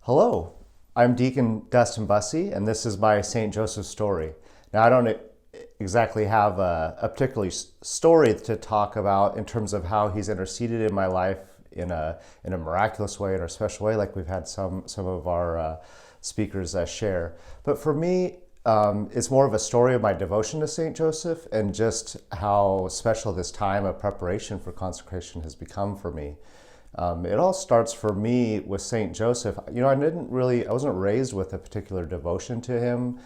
Hello, I'm Deacon Busse, and this is my St. Joseph story. Now, I don't exactly have a particular story to talk about in terms of how he's interceded in my life in a miraculous way, in a special way, like we've had some of our speakers share. But for me, it's more of a story of my devotion to St. Joseph and just how special this time of preparation for consecration has become for me. It all starts for me with St. Joseph. I wasn't raised with a particular devotion to him.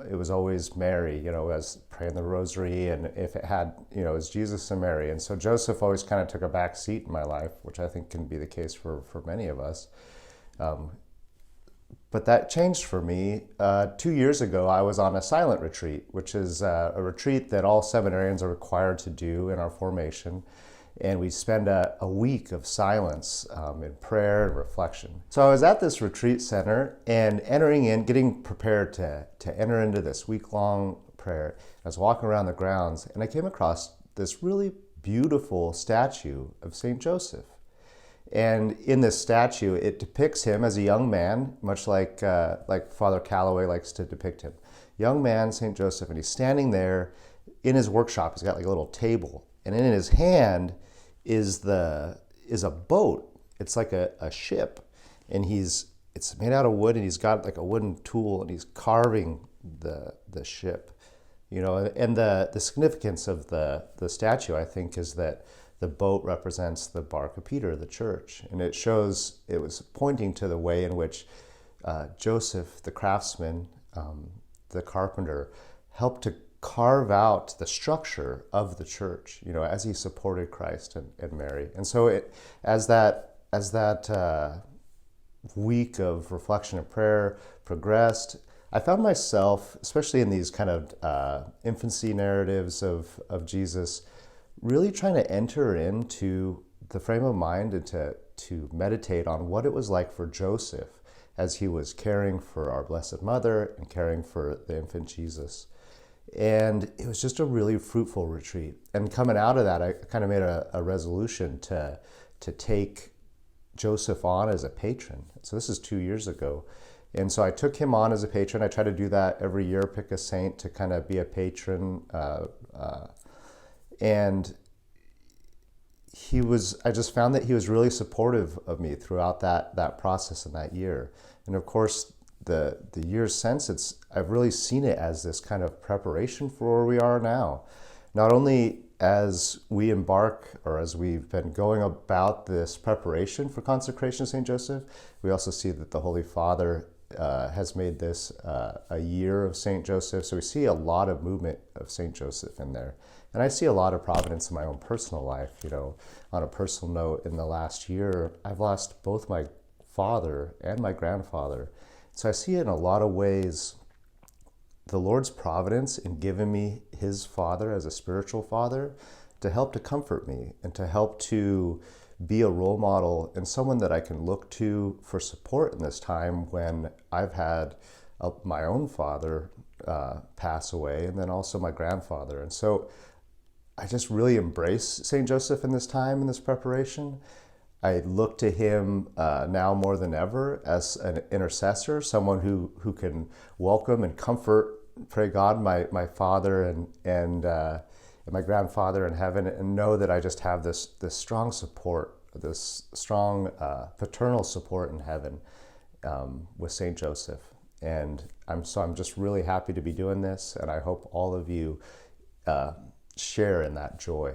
It was always Mary, as praying the rosary, and if it had, it was Jesus and Mary. And so Joseph always kind of took a back seat in my life, which I think can be the case for many of us. But that changed for me. 2 years ago, I was on a silent retreat, which is a retreat that all seminarians are required to do in our formation. And we spend a week of silence in prayer and reflection. So I was at this retreat center and getting prepared to enter into this week-long prayer. I was walking around the grounds and I came across this really beautiful statue of St. Joseph. And in this statue, it depicts him as a young man, much like Father Calloway likes to depict him. Young man, St. Joseph, and he's standing there in his workshop. He's got like a little table. And in his hand is a boat. It's like a ship, and it's made out of wood, and he's got like a wooden tool, and he's carving the ship. And the significance of the statue, I think, is that the boat represents the bark of Peter, the church, and it was pointing to the way in which Joseph, the craftsman, the carpenter, helped to carve out the structure of the church, as he supported Christ and Mary. And so as that week of reflection and prayer progressed, I found myself, especially in these kind of infancy narratives of Jesus, really trying to enter into the frame of mind and to meditate on what it was like for Joseph as he was caring for our Blessed Mother and caring for the infant Jesus. And it was just a really fruitful retreat. And coming out of that, I kind of made a resolution to take Joseph on as a patron. So this is 2 years ago. And so I took him on as a patron. I try to do that every year, pick a saint to kind of be a patron. And I just found that he was really supportive of me throughout that process in that year. And of course, the years since, I've really seen it as this kind of preparation for where we are now. Not only as we embark, or as we've been going about this preparation for consecration of St. Joseph, we also see that the Holy Father has made this a year of St. Joseph. So we see a lot of movement of St. Joseph in there. And I see a lot of providence in my own personal life. On a personal note, in the last year, I've lost both my father and my grandfather. So I see in a lot of ways the Lord's providence in giving me his father as a spiritual father to help to comfort me and to help to be a role model and someone that I can look to for support in this time when I've had my own father pass away, and then also my grandfather. And so I just really embrace St. Joseph in this time, in this preparation. I look to him now more than ever as an intercessor, someone who can welcome and comfort, pray God, my father and my grandfather in heaven, and know that I just have this strong support, this strong paternal support in heaven with St. Joseph. And I'm just really happy to be doing this, and I hope all of you share in that joy.